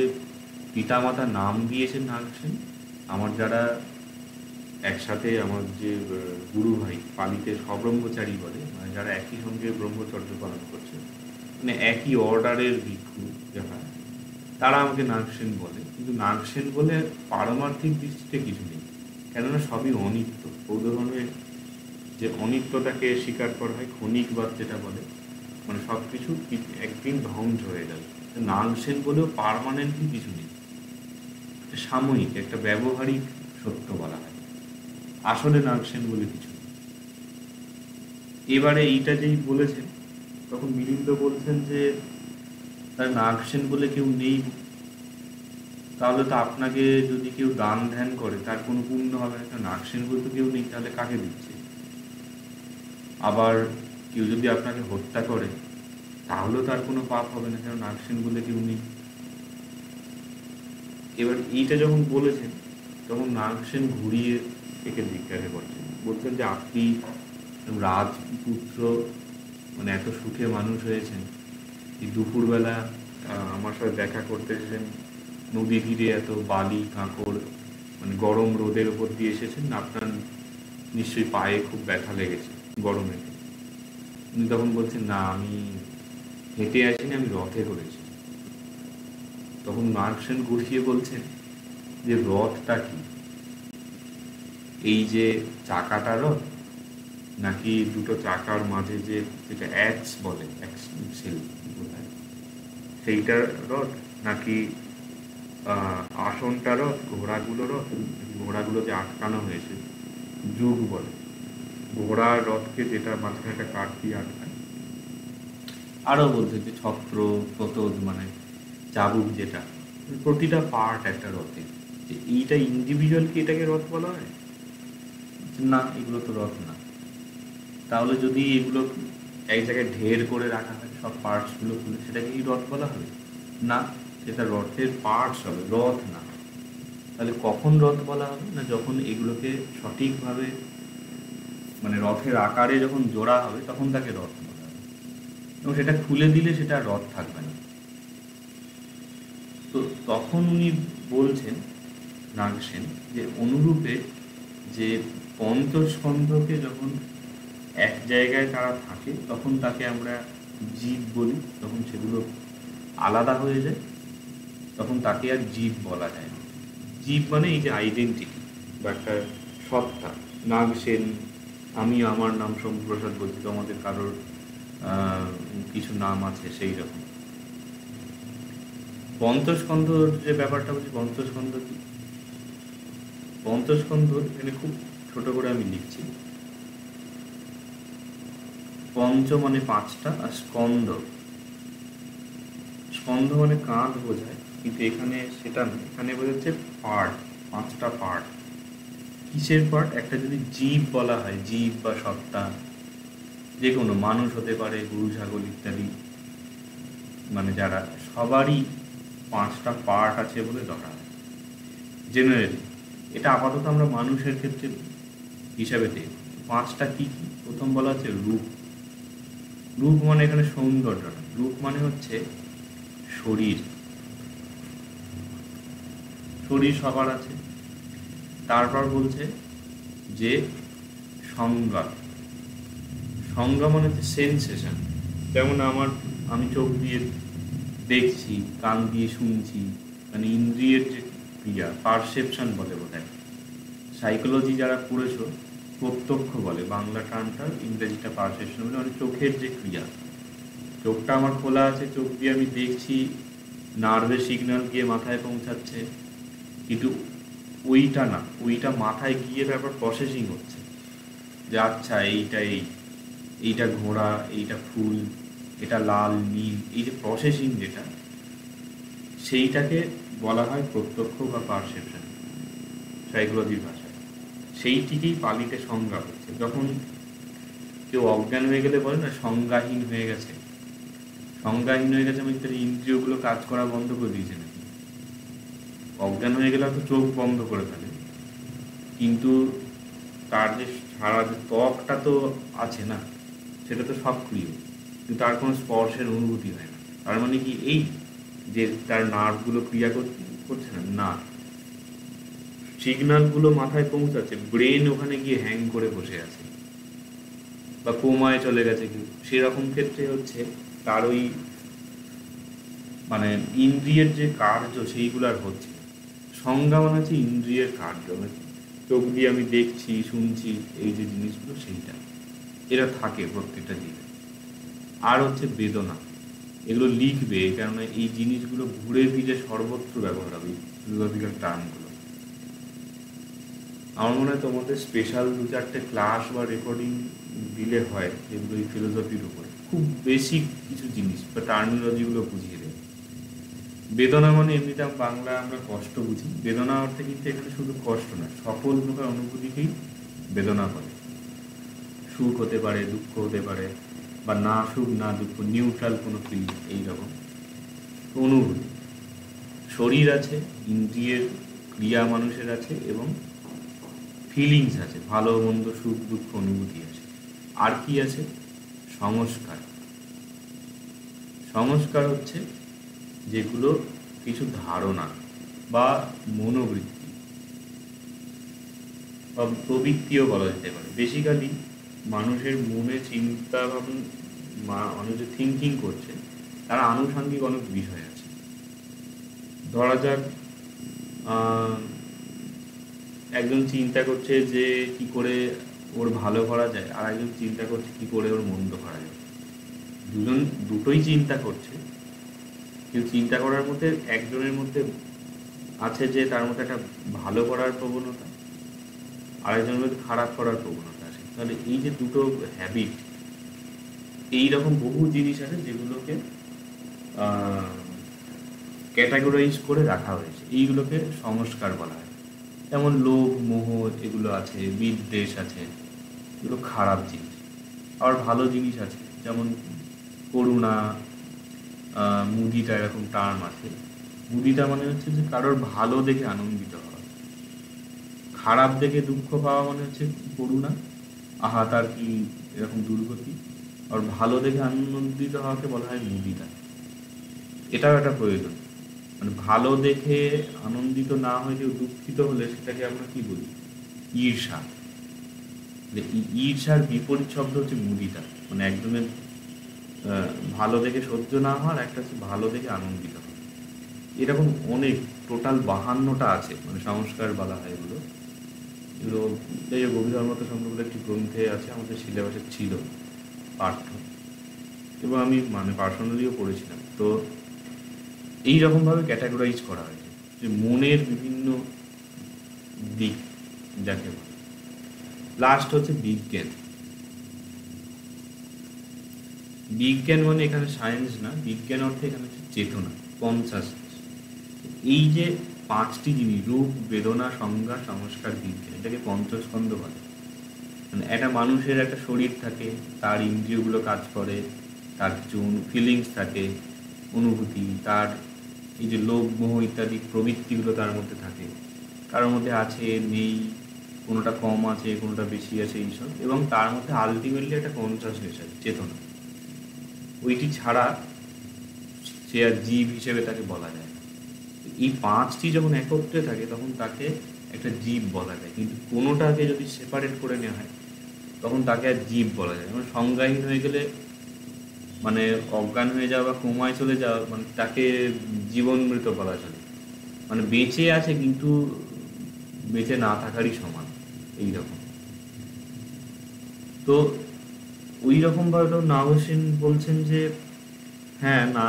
পিতামাতা নাম দিয়েছেন নাগসেন, আমার যারা একসাথে আমার যে গুরু ভাই পালিতে সব্রহ্মচারী বলে, মানে যারা একই সঙ্গে ব্রহ্মচর্য পালন করছে, মানে একই অর্ডারের ভিক্ষু যারা, তারা আমাকে নাগসেন বলে। কিন্তু নাগসেন বলে পারমার্থিক দৃষ্টিতে কিছু নেই, কেননা সবই অনিত্য। বৌদ্ধ ধর্মে যে অনিত্যতাকে স্বীকার করা হয়, ক্ষণিকবাদ যেটা বলে, মানে সব কিছু একদিন ধ্বংস হয়ে যাবে। নাগসেন বলেও পার্মানেন্টলি কিছু নেই, সাময়িক একটা ব্যবহারিক সত্য বলা হয়, আসলে নাগসেন বলে কিছু নেই। এবারে এইটা যেই বলেছেন, তখন মিলিন্দ বলছেন যে তার নাগসেন বলে কেউ নেই, তাহলে তো আপনাকে যদি কেউ দান ধ্যান করে তার কোনো পুণ্য হবে না। নাগসেন বলতে কেউ নেই, তাহলে কাকে দিচ্ছে? আবার কেউ যদি আপনাকে হত্যা করে তাহলেও তার কোনো পাপ হবে না, কারণ নাগসেন বলে কেউ নেই। এবার এইটা যখন বলেছেন, তখন নাগসেন ঘুরিয়ে একে জিজ্ঞাসা করছেন, বলছেন যে আপনি রাজপুত্র, মানে এত সুখে মানুষ হয়েছেন, এই দুপুরবেলা আমার সাথে দেখা করতে এসেছেন, নদী তীরে এত বালি কাঁকড়, মানে গরম রোদের উপর দিয়ে এসেছেন, আপনার নিশ্চয়ই পায়ে খুব ব্যথা লেগেছে গরমে। উনি তখন বলছেন, না, আমি হেঁটে আসিনি, আমি রথে করেছি। তখন নাগসেন ঘুরিয়ে বলছেন যে রথটা কি? এই যে চাকাটা রথ, নাকি দুটো চাকার মাঝে যে যেটা অ্যাক্স বলে, অ্যাক্সেল বোধহয়, সেইটার রথ, নাকি আসনটা রথ, ঘোড়াগুলো রথ, ঘোড়াগুলো যে আটকানো হয়েছে যুগ বলে, ঘোড়ার রথকে যেটা মাঝখানে একটা কাঠ দিয়ে আটকায়। আরও বলছে যে ছত্র প্রতোদ, মানে চাবুক, যেটা প্রতিটা পার্ট একটা রথে, যে এইটা ইন্ডিভিজুয়াল কি এটাকে রথ বলা হয়? না, এগুলো তো রথ না। তাহলে যদি এগুলো এক জায়গায় ঢের করে রাখা হয় সব পার্টসগুলো খুলে, সেটাকে কি রথ বলা হবে? না, সেটা রথের পার্টস হবে, রথ না। তাহলে কখন রথ বলা হবে না, যখন এগুলোকে সঠিকভাবে মানে রথের আকারে যখন জোড়া হবে তখন তাকে রথ বলা হবে, এবং সেটা খুলে দিলে সেটা আর রথ থাকবে না। তো তখন উনি বলছেন নাগসেন যে অনুরূপে যে পঞ্চস্কন্ধকে যখন এক জায়গায় তারা থাকে তখন তাকে আমরা জীব বলি, তখন সেগুলো আলাদা হয়ে যায়, তখন তাকে আর জীব বলা যায় না। জীব মানে এই যে আইডেন্টিটি বা একটা সত্তা। নাগসেন, আমি আমার নাম শম্ভুপ্রসাদ বলছি, তোমাদের কারোর কিছু নাম আছে সেই রকম। পঞ্চস্কন্ধর যে ব্যাপারটা বলছি, পঞ্চস্কন্ধ কি? পঞ্চস্কন্ধ এখানে খুব ছোট করে আমি লিখছি। পঞ্চ মানে পাঁচটা, আর স্কন্ধ, স্কন্ধ মানে কাঁধ বোঝায়, কিন্তু এখানে সেটা না, এখানে বোঝাচ্ছে পার্ট, পাঁচটা পার্ট। কিসের পার্ট? একটা যদি জীব বলা হয়, জীব বা সত্তা, যে কোনো মানুষ হতে পারে, গরু ছাগল ইত্যাদি, মানে যারা, সবারই পাঁচটা পার্ট আছে বলে ধরা হয় জেনারেলি। এটা আপাতত আমরা মানুষের ক্ষেত্রে হিসাবে দেখব। পাঁচটা কি কি? প্রথম বলা হচ্ছে রূপ। রূপ মানে এখানে সৌন্দর্য না, রূপ মানে হচ্ছে শরীর। শরীর সবার আছে। তারপর বলছে যে সংজ্ঞা। সংজ্ঞা মানে হচ্ছে সেন্সেশন। যেমন আমি চোখ দিয়ে দেখছি, কান দিয়ে শুনছি, মানে ইন্দ্রিয়ের যে ক্রিয়া, পারসেপশন বলে বোধহয়। সাইকোলজি যারা পড়েছো প্রত্যক্ষ বলে, বাংলা টার্মটা, ইংরেজিটা পারসেপশন বলে, মানে চোখের যে ক্রিয়া। চোখটা আমার খোলা আছে, চোখ দিয়ে আমি দেখছি, নার্ভের সিগন্যাল গিয়ে মাথায় পৌঁছাচ্ছে, কিন্তু ওইটা না, ওইটা মাথায় গিয়ে তারপর প্রসেসিং হচ্ছে যে আচ্ছা এইটা ঘোড়া, এইটা ফুল, এটা লাল নীল, এই যে প্রসেসিং যেটা, সেইটাকে বলা হয় প্রত্যক্ষ বা পারসেপশন সাইকোলজির ভাষায়। সেইটিকেই পালিতে সংজ্ঞা হচ্ছে। যখন কেউ অজ্ঞান হয়ে গেলে বলে না সংজ্ঞাহীন হয়ে গেছে, সংজ্ঞাহীন হয়ে গেছে মানে তার ইন্দ্রিয়গুলো কাজ করা বন্ধ করে দিয়েছে নাকি। অজ্ঞান হয়ে গেলে হয়তো চোখ বন্ধ করে ফেলে, কিন্তু তার যে সারা যে ত্বকটা তো আছে না, সেটা তো সক্রিয়, কিন্তু তার কোনো স্পর্শের অনুভূতি হয় না। তার মানে কি এই যে তার নার্ভগুলো ক্রিয়া করছে না, না, সিগন্যালগুলো মাথায় পৌঁছাচ্ছে, ব্রেন ওখানে গিয়ে হ্যাং করে বসে আছে বা কোমায় চলে গেছে কেউ, সেরকম ক্ষেত্রে হচ্ছে তার ওই মানে ইন্দ্রিয়ের যে কার্য সেইগুলো আর হচ্ছে। সংজ্ঞা মানে হচ্ছে ইন্দ্রিয়ের কার্য, চোখ দিয়ে আমি দেখছি, শুনছি, এই যে জিনিসগুলো, সেইটা এরা থাকে প্রত্যেকটা জীবে। আর হচ্ছে বেদনা, এগুলো লিখবে, কেননা এই জিনিসগুলো ঘুরে ফিরে সর্বত্র ব্যবহার হবে, ফিলোসফিক্যাল টার্মগুলো। আমার মনে হয় তোমাদের স্পেশাল 2-4টে ক্লাস বা রেকর্ডিং দিলে হয়, যেগুলো এই ফিলোসফির উপরে খুব বেসিক কিছু জিনিস বা টার্মিনোলজিগুলো বুঝিয়ে দেয়। বেদনা মানে এমনিতে বাংলা আমরা কষ্ট বুঝি, বেদনা অর্থে কিন্তু এখানে শুধু কষ্ট না, সকল প্রকার অনুভূতিকেই বেদনা বলে। সুখ হতে পারে, দুঃখ হতে পারে, বা না সুখ না দুঃখ, নিউট্রাল কোনো ফিল, এইরকম অনুভূতি। শরীর আছে, ইন্দ্রিয়ের ক্রিয়া মানুষের আছে, এবং ফিলিংস আছে, ভালো মন্দ, সুখ দুঃখ অনুভূতি আছে। আর কি আছে? সংস্কার। সংস্কার হচ্ছে যেগুলো কিছু ধারণা বা মনোবৃত্তি বা প্রবৃত্তিও বলা যেতে পারে। বেসিক্যালি মানুষের মনে চিন্তা ভাবনা, মানুষ যে থিঙ্কিং করছে, তার আনুষঙ্গিক অনেক বিষয় আছে। ধরা যাক একজন চিন্তা করছে যে কি করে ওর ভালো করা যায়, আর একজন চিন্তা করছে কি করে ওর মন্দ করা যায়। দুটোই চিন্তা করছে, কিন্তু চিন্তা করার মধ্যে একজনের মধ্যে আছে যে তার মধ্যে একটা ভালো করার প্রবণতা, আরেকজনের মধ্যে খারাপ করার প্রবণতা আছে। তাহলে এই যে দুটো হ্যাবিট, এইরকম বহু জিনিস আছে যেগুলোকে ক্যাটাগরাইজ করে রাখা হয়েছে, এইগুলোকে সংস্কার বলা হয়। যেমন লোভ, মোহ, এগুলো আছে, বিদ্বেষ আছে, এগুলো খারাপ জিনিস। আবার ভালো জিনিস আছে, যেমন করুণা, মুদিটা, এরকম টার্ম আছে, মুদিতা মানে হচ্ছে যে কারোর ভালো দেখে আনন্দিত হওয়া, খারাপ দেখে দুঃখ পাওয়া মানে হচ্ছে করুণা, আহা তার কি এরকম দুর্গতি। আর ভালো দেখে আনন্দিত হওয়াকে বলা হয় মুদিতা। এটাও একটা প্রয়োজন, মানে ভালো দেখে আনন্দিত না হয়ে কেউ দুঃখিত হলে সেটাকে আমরা কি বলি, ঈর্ষা। ঈর্ষার বিপরীত শব্দ হচ্ছে মুদিতা, মানে একজনের ভালো দেখে সহ্য না হওয়ার, একটা হচ্ছে ভালো দেখে আনন্দিত হওয়া। এরকম অনেক, টোটাল 52টা আছে, মানে সংস্কার বলা হয় এগুলো। এগুলো এই গভীরমত সম্পর্কিত একটি গ্রন্থে আছে, আমাদের সিলেবাসে ছিল পাঠ্য, এবং আমি মানে পার্সোনালিও পড়েছিলাম। তো এইরকমভাবে ক্যাটাগরাইজ করা হয়েছে যে মনের বিভিন্ন দিক যাকে বলে। লাস্ট হচ্ছে বিজ্ঞান। বিজ্ঞান মানে এখানে সায়েন্স না, বিজ্ঞান অর্থে এখানে হচ্ছে চেতনা, কনসাস। এই যে 5টি জিনিস, রূপ, বেদনা, সংজ্ঞা, সংস্কার, বিজ্ঞান, এটাকে পঞ্চস্কন্ধ বলে। মানে একটা মানুষের একটা শরীর থাকে, তার ইন্দ্রিয়গুলো কাজ করে, তার কিছু ফিলিংস থাকে, অনুভূতি, তার এই যে লোভ, মোহ ইত্যাদি প্রবৃত্তিগুলো তার মধ্যে থাকে, কারোর মধ্যে আছে নেই, কোনোটা কম আছে, কোনোটা বেশি আছে, এইসব। এবং তার মধ্যে আলটিমেটলি একটা কনসাসনেস আছে, চেতনা। ওইটি ছাড়া সে আর জীব হিসেবে তাকে বলা যায় না। এই 5টি যখন একত্রে থাকে তখন তাকে একটা জীব বলা যায়, কিন্তু কোনোটাকে যদি সেপারেট করে নেওয়া হয় তখন তাকে আর জীব বলা যায়। যেমন সংজ্ঞাহীন হয়ে গেলে, মানে অজ্ঞান হয়ে যাওয়া বা কোমায় চলে যাওয়া, মানে তাকে জীবন মৃত বলা চলে, মানে বেঁচে আছে কিন্তু বেঁচে না থাকারই সমান, এইরকম। তো ওই রকমভাবে নাগসেন বলছেন যে হ্যাঁ, না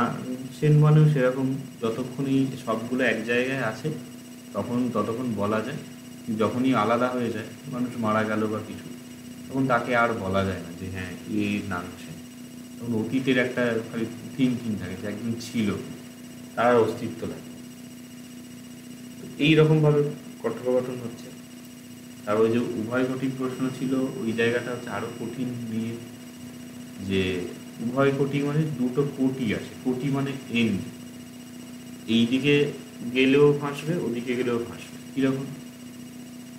সেন মানেও সেরকম, যতক্ষণই সবগুলো এক জায়গায় আছে ততক্ষণ বলা যায়। যখনই আলাদা হয়ে যায়, মানুষ মারা গেল বা কিছু, তখন তাকে আর বলা যায় না যে হ্যাঁ এ নাগসেন। তখন অতীতের একটা খালি থিঙ্কিং থাকে যে একদিন ছিল, তার অস্তিত্ব থাকে। এইরকমভাবে কথোপকথন হচ্ছে। তারপর যে উভয় কঠিন প্রশ্ন ছিল, ওই জায়গাটা হচ্ছে আরও কঠিন নিয়ে, যে উভয় কোটি মানে দুটো কোটি আছে, কোটি মানে এন, এইদিকে গেলেও ফাঁসবে, ওদিকে গেলেও ফাঁসবে। কীরকম?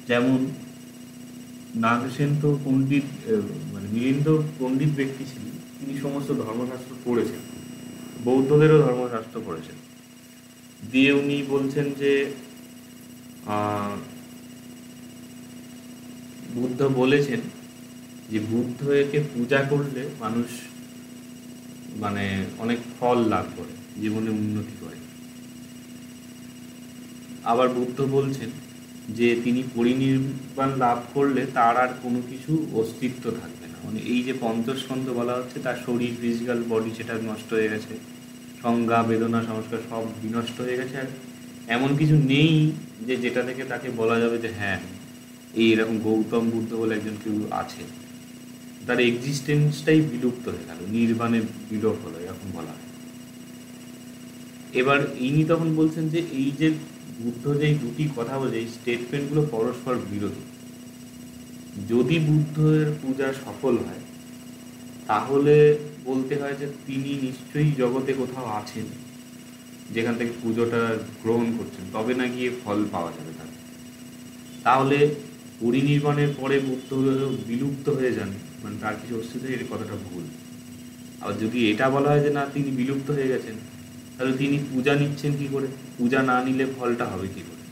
যেমন নাগসেন তো পণ্ডিত, মানে মিলিন্দ পণ্ডিত ব্যক্তি ছিলেন, তিনি সমস্ত ধর্মশাস্ত্র পড়েছেন, বৌদ্ধদেরও ধর্মশাস্ত্র পড়েছেন। দিয়ে উনি বলছেন যে বুদ্ধ বলেছেন যে বুদ্ধ একে পূজা করলে মানুষ মানে অনেক ফল লাভ করে, জীবনে উন্নতি করে। আবার বুদ্ধ বলছেন যে তিনি পরিনির্বাণ লাভ করলে তার আর কোনো কিছু অস্তিত্ব থাকবে না, মানে এই যে পঞ্চস্কন্ধ বলা হচ্ছে, তার শরীর, ফিজিক্যাল বডি, সেটা নষ্ট হয়ে গেছে, সংজ্ঞা, বেদনা, সংস্কার সব বিনষ্ট হয়ে গেছে, আর এমন কিছু নেই যে যেটা থেকে তাকে বলা যাবে যে হ্যাঁ এই এরকম গৌতম বুদ্ধ বলে একজন কেউ আছে। তার এক্সিস্টেন্সটাই বিলুপ্ত হয়ে গেল, নির্বাণে বিলোপ হলো, এরকম বলা হয়। এবার ইনি তখন বলছেন যে এই যে বুদ্ধ যে দুটি কথা বলে, এই স্টেটমেন্টগুলো পরস্পর বিরোধী। যদি বুদ্ধের পূজা সফল হয় তাহলে বলতে হয় যে তিনি নিশ্চয়ই জগতে কোথাও আছেন, যেখান থেকে পুজোটা গ্রহণ করছেন, তবে না গিয়ে ফল পাওয়া যাবে তার। তাহলে পরিনির্বাণের পরে বুদ্ধ বিলুপ্ত হয়ে যান, মানে তার কিছু অস্তিত্ব, এই কথাটা ভুল। আর যদি এটা বলা হয় যে না তিনি বিলুপ্ত হয়ে গেছেন, তাহলে তিনি পূজা নিচ্ছেন কি করে? পূজা না নিলে ফলটা হবে কি করে?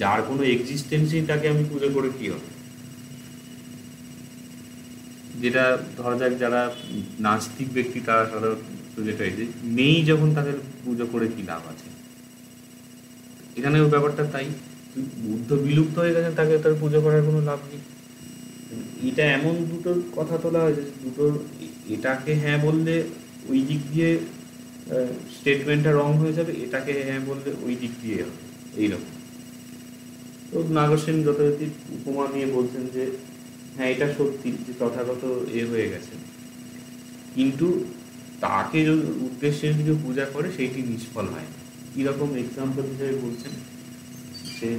যার কোনো এক্সিস্টেন্সই তাকে আমি পুজো করে কি হবে? যেটা ধরা যাক যারা নাস্তিক ব্যক্তি তারা সাধারণত যেটা যে নেই, যখন তাদের পুজো করে কি লাভ আছে? এখানেও ব্যাপারটা তাই, বুদ্ধ বিলুপ্ত হয়ে গেছে, তাকে তার পুজো করার কোনো লাভ নেই। এটা এমন দুটো কথা তোলা হয়েছে, দুটোর এটাকে হ্যাঁ বললে ওই দিক দিয়ে স্টেটমেন্টটা রং হয়ে যাবে, এটাকে হ্যাঁ বললে ওই দিক দিয়ে হবে, এইরকম। তো নাগসেন যথারীতি উপমা নিয়ে বলছেন যে হ্যাঁ এটা সত্যি যে তথাগত হয়ে গেছে, কিন্তু তাকে যদি উদ্দেশ্যে যদি পূজা করে সেইটি নিষ্ফল হয় না। কিরকম এক্সাম্পল হিসেবে বলছেন সে,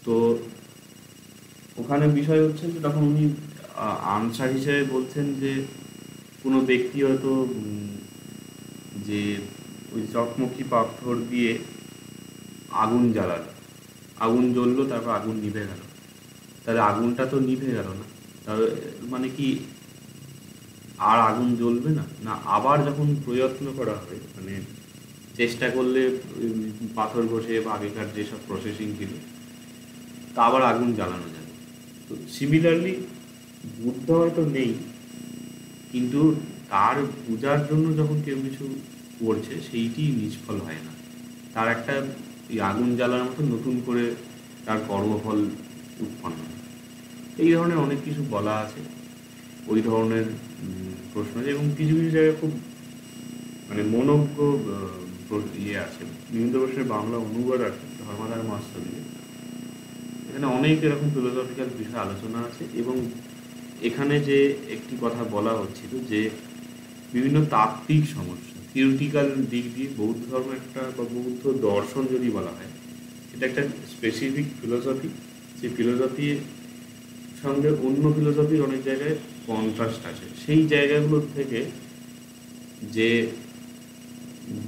তো ওখানে বিষয় হচ্ছে যে তখন উনি আনসার হিসেবে বলছেন যে কোনো ব্যক্তি হয়তো যে ওই চকমকি পাথর দিয়ে আগুন জ্বালালো, আগুন জ্বললো, তারপর আগুন নিভে গেল, তাহলে আগুনটা তো নিভে গেল না, তাহলে মানে কি আর আগুন জ্বলবে না? না আবার যখন প্রয়ত্ন করা হয়, মানে চেষ্টা করলে পাথর ঘষে বা আগেকার যেসব প্রসেসিং ছিল, তা আবার আগুন জ্বালানো যাবে। তো সিমিলারলি বুদ্ধ হয়তো নেই, কিন্তু তার পূজার জন্য যখন কেউ কিছু করছে সেইটি নিষ্ফল হয় না, তার একটা এই আগুন জ্বালার মতো নতুন করে তার কর্মফল উৎপন্ন হয়। এই ধরনের অনেক কিছু বলা আছে, ওই ধরনের প্রশ্ন আছে, এবং কিছু কিছু জায়গায় খুব মানে মনোজ্ঞ ইয়ে আছে। বিভিন্ন প্রশ্নের বাংলা অনুবাদ আছে ধর্মাধার মাস্টার দিয়ে। এখানে অনেক এরকম ফিলোসফিক্যাল বিষয় আলোচনা আছে, এবং এখানে যে একটি কথা বলা হচ্ছিল যে বিভিন্ন তাত্ত্বিক সমস্যা, থিওরিটিক্যাল দিক দিয়ে বৌদ্ধ ধর্ম একটা বা বৌদ্ধ দর্শন যদি বলা হয়, এটা একটা স্পেসিফিক ফিলোসফি। সেই ফিলোসফির সঙ্গে অন্য ফিলোসফির অনেক জায়গায় কন্ট্রাস্ট আছে। সেই জায়গাগুলোর থেকে যে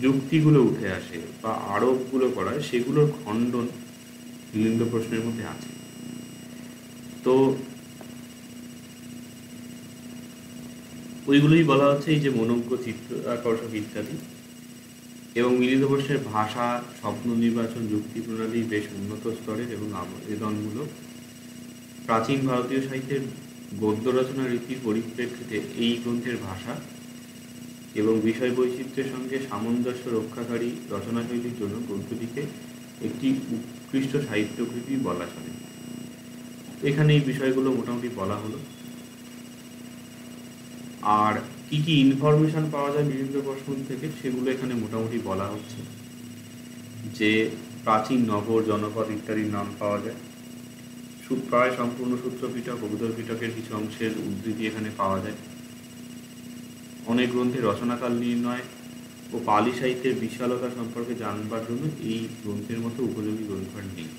যুক্তিগুলো উঠে আসে বা আরোপগুলো করা হয়, সেগুলোর খণ্ডন মিলিন্দ প্রশ্নের মধ্যে আছে। তো ওইগুলোই বলা হচ্ছে এই যে মনোজ্ঞ, চিত্র আকর্ষক ইত্যাদি। এবং মিলিত প্রশ্নের ভাষা, স্বপ্ন নির্বাচন, যুক্তি প্রণালী বেশ উন্নত স্তরের এবং আবেদনমূলক। প্রাচীন ভারতীয় সাহিত্যের গদ্য রচনা রীতির পরিপ্রেক্ষিতে এই গ্রন্থের ভাষা এবং বিষয় বৈচিত্র্যের সঙ্গে সামঞ্জস্য রক্ষাকারী রচনাশৈলীর জন্য গ্রন্থটিকে একটি উৎকৃষ্ট সাহিত্যকৃতি বলা চলে। এখানে এই বিষয়গুলো মোটামুটি বলা হলো। আর কি কি ইনফরমেশন পাওয়া যায় বিভিন্ন প্রশ্ন থেকে, সেগুলো এখানে মোটামুটি বলা হচ্ছে। যে প্রাচীন নগর, জনপদ ইত্যাদির নাম পাওয়া যায়। প্রায় সম্পূর্ণ সূত্র পিটক, অভিধর পিটকের কিছু অংশের উদ্ধৃতি এখানে পাওয়া যায়। অনেক গ্রন্থের রচনাকাল নির্ণয় ও পালি সাহিত্যের বিশালতা সম্পর্কে জানবার জন্য এই গ্রন্থের মতো উপযোগী গ্রন্থ আর নেই।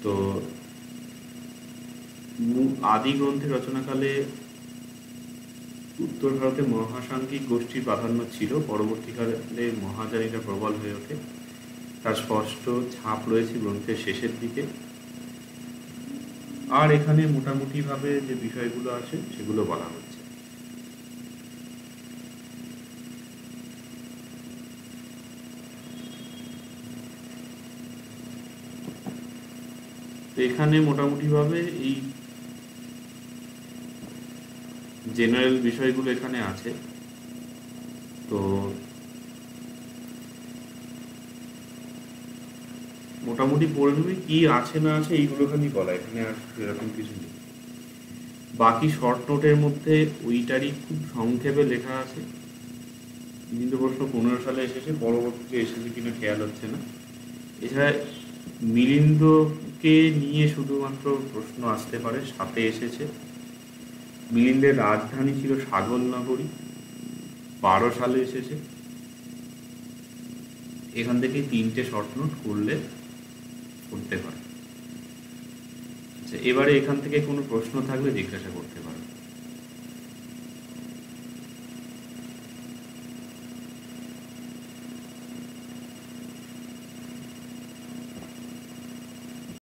তো আদি গ্রন্থের রচনাকালে উত্তর ভারতে মহাসাংখ্যিক গোষ্ঠীর প্রাধান্য ছিল, পরবর্তীকালে মহাযানীরা প্রবল হয়ে ওঠে। তার স্পষ্ট ছাপ রয়েছে গ্রন্থের শেষের দিকে। আর এখানে মোটামুটিভাবে যে বিষয়গুলো আছে সেগুলো বলা হচ্ছে। এখানে মোটামুটিভাবে এই জেনারেল বিষয়গুলো এখানে আছে। তো মোটামুটি পড়ে নেবে কি আছে না আছে, এইগুলো খালি বলা, এখানে আর এরকম কিছু নেই। বাকি শর্ট নোটের মধ্যে ওইটারই খুব সংক্ষেপে লেখা আছে। কিন্তু প্রশ্ন 15 সালে এসেছে, পরবর্তীতে এসেছে কিনা খেয়াল হচ্ছে না। এছাড়া মিলিন্দকে নিয়ে শুধুমাত্র প্রশ্ন আসতে পারে, সাথে এসেছে। মিলিন্দের রাজধানী ছিল সাগর নগরী, 12 সালে এসেছে। এখান থেকে 3টে শর্ট নোট করতে পারে। আচ্ছা, এবারে এখান থেকে কোনো প্রশ্ন থাকলে জিজ্ঞাসা করতে পারে।